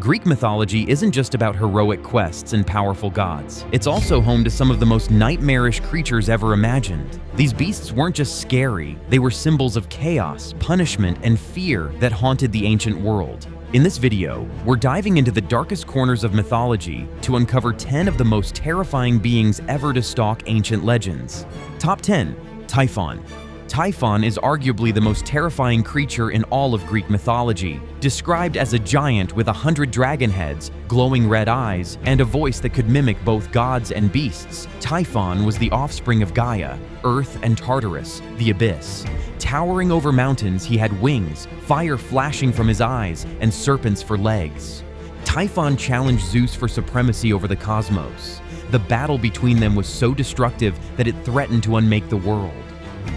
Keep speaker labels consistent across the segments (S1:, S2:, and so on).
S1: Greek mythology isn't just about heroic quests and powerful gods. It's also home to some of the most nightmarish creatures ever imagined. These beasts weren't just scary, they were symbols of chaos, punishment, and fear that haunted the ancient world. In this video, we're diving into the darkest corners of mythology to uncover 10 of the most terrifying beings ever to stalk ancient legends. Top 10. Typhon. Typhon is arguably the most terrifying creature in all of Greek mythology. Described as a giant with 100 dragon heads, glowing red eyes, and a voice that could mimic both gods and beasts, Typhon was the offspring of Gaia, Earth, and Tartarus, the abyss. Towering over mountains, he had wings, fire flashing from his eyes, and serpents for legs. Typhon challenged Zeus for supremacy over the cosmos. The battle between them was so destructive that it threatened to unmake the world.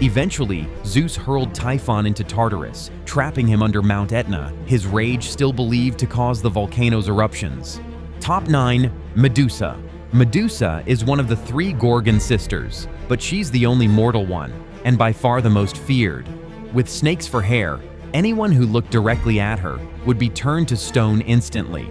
S1: Eventually, Zeus hurled Typhon into Tartarus, trapping him under Mount Etna, his rage still believed to cause the volcano's eruptions. Top 9. Medusa. Medusa is one of the 3 Gorgon sisters, but she's the only mortal one, and by far the most feared. With snakes for hair, anyone who looked directly at her would be turned to stone instantly.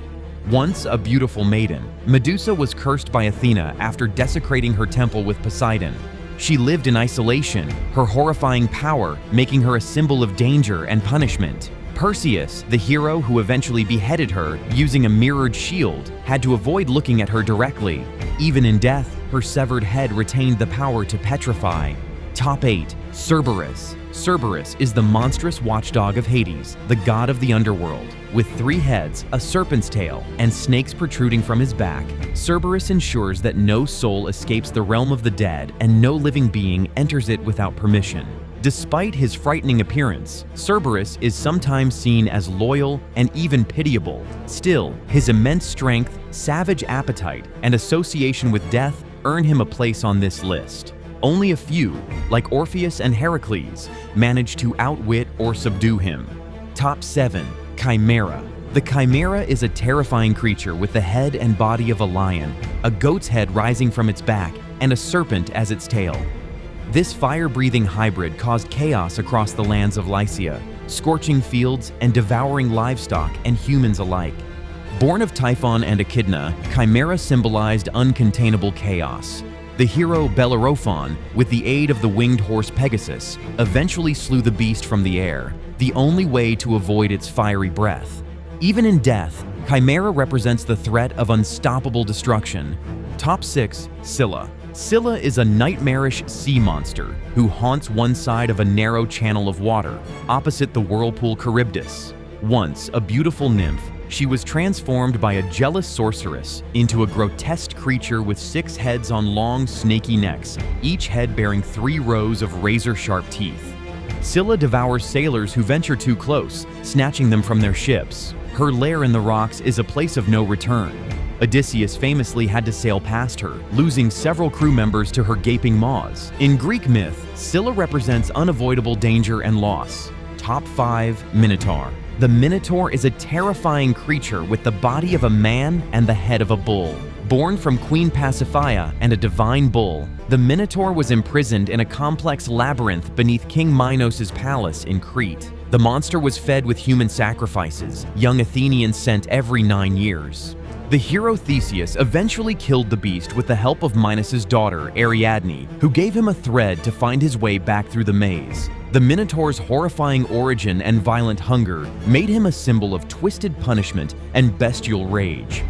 S1: Once a beautiful maiden, Medusa was cursed by Athena after desecrating her temple with Poseidon. She lived in isolation, her horrifying power making her a symbol of danger and punishment. Perseus, the hero who eventually beheaded her using a mirrored shield, had to avoid looking at her directly. Even in death, her severed head retained the power to petrify. Top 8. Cerberus. Cerberus is the monstrous watchdog of Hades, the god of the underworld. With 3 heads, a serpent's tail, and snakes protruding from his back, Cerberus ensures that no soul escapes the realm of the dead and no living being enters it without permission. Despite his frightening appearance, Cerberus is sometimes seen as loyal and even pitiable. Still, his immense strength, savage appetite, and association with death earn him a place on this list. Only a few, like Orpheus and Heracles, manage to outwit or subdue him. Top 7. Chimera. The Chimera is a terrifying creature with the head and body of a lion, a goat's head rising from its back, and a serpent as its tail. This fire-breathing hybrid caused chaos across the lands of Lycia, scorching fields and devouring livestock and humans alike. Born of Typhon and Akidna, Chimera symbolized uncontainable chaos. The hero Bellerophon, with the aid of the winged horse Pegasus, eventually slew the beast from the air, the only way to avoid its fiery breath. Even in death, Chimera represents the threat of unstoppable destruction. Top 6. Sila. Sila is a nightmarish sea monster who haunts one side of a narrow channel of water, opposite the whirlpool Charybdis. Once a beautiful nymph, she was transformed by a jealous sorceress into a grotesque creature with 6 heads on long, snaky necks, each head bearing 3 rows of razor-sharp teeth. Sila devours sailors who venture too close, snatching them from their ships. Her lair in the rocks is a place of no return. Odysseus famously had to sail past her, losing several crew members to her gaping maws. In Greek myth, Sila represents unavoidable danger and loss. Top 5. Minotaur. The Minotaur is a terrifying creature with the body of a man and the head of a bull. Born from Queen Pasiphae and a divine bull, the Minotaur was imprisoned in a complex labyrinth beneath King Minos' palace in Crete. The monster was fed with human sacrifices, young Athenians sent every 9 years. The hero Theseus eventually killed the beast with the help of Minos' daughter, Ariadne, who gave him a thread to find his way back through the maze. The Minotaur's horrifying origin and violent hunger made him a symbol of twisted punishment and bestial rage.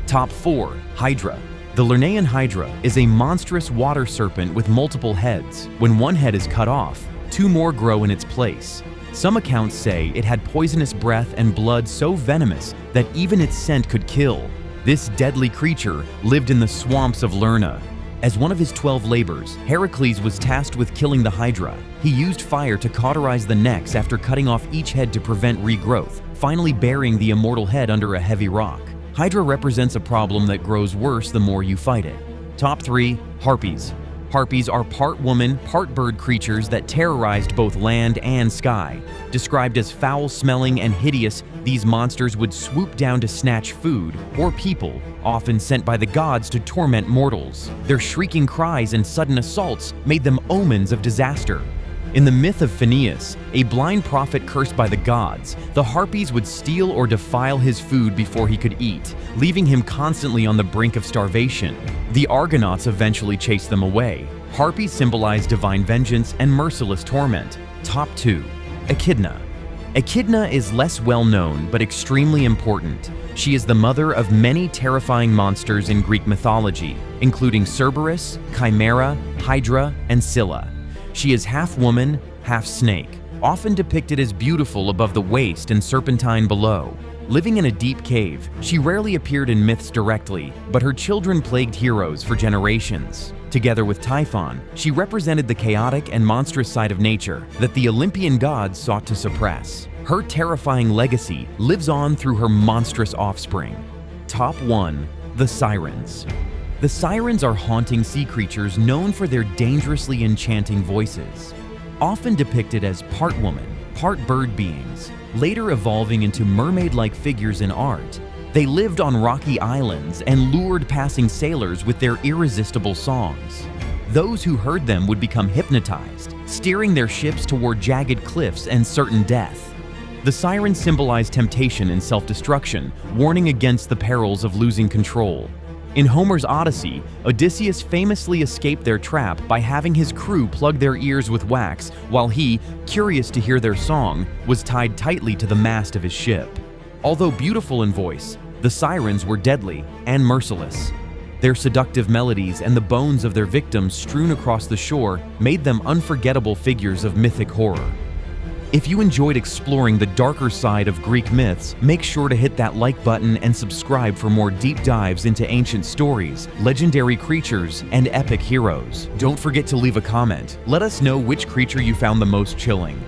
S1: Top 4. Hydra. The Lernaean Hydra is a monstrous water serpent with multiple heads. When one head is cut off, 2 more grow in its place. Some accounts say it had poisonous breath and blood so venomous that even its scent could kill. This deadly creature lived in the swamps of Lerna. As one of his 12 labors, Heracles was tasked with killing the Hydra. He used fire to cauterize the necks after cutting off each head to prevent regrowth, finally burying the immortal head under a heavy rock. Hydra represents a problem that grows worse the more you fight it. Top 3. Harpies. Harpies are part woman, part bird creatures that terrorized both land and sky. Described as foul-smelling and hideous, these monsters would swoop down to snatch food or people, often sent by the gods to torment mortals. Their shrieking cries and sudden assaults made them omens of disaster. In the myth of Phineas, a blind prophet cursed by the gods, the Harpies would steal or defile his food before he could eat, leaving him constantly on the brink of starvation. The Argonauts eventually chased them away. Harpies symbolize divine vengeance and merciless torment. Top 2. Akidna. Akidna is less well known but extremely important. She is the mother of many terrifying monsters in Greek mythology, including Cerberus, Chimera, Hydra, and Sila. She is half woman, half snake, often depicted as beautiful above the waist and serpentine below. Living in a deep cave, she rarely appeared in myths directly, but her children plagued heroes for generations. Together with Typhon, she represented the chaotic and monstrous side of nature that the Olympian gods sought to suppress. Her terrifying legacy lives on through her monstrous offspring. Top 1. The Sirens. The sirens are haunting sea creatures known for their dangerously enchanting voices. Often depicted as part woman, part bird beings, later evolving into mermaid-like figures in art, they lived on rocky islands and lured passing sailors with their irresistible songs. Those who heard them would become hypnotized, steering their ships toward jagged cliffs and certain death. The sirens symbolize temptation and self-destruction, warning against the perils of losing control. In Homer's Odyssey, Odysseus famously escaped their trap by having his crew plug their ears with wax while he, curious to hear their song, was tied tightly to the mast of his ship. Although beautiful in voice, the sirens were deadly and merciless. Their seductive melodies and the bones of their victims strewn across the shore made them unforgettable figures of mythic horror. If you enjoyed exploring the darker side of Greek myths, make sure to hit that like button and subscribe for more deep dives into ancient stories, legendary creatures, and epic heroes. Don't forget to leave a comment. Let us know which creature you found the most chilling.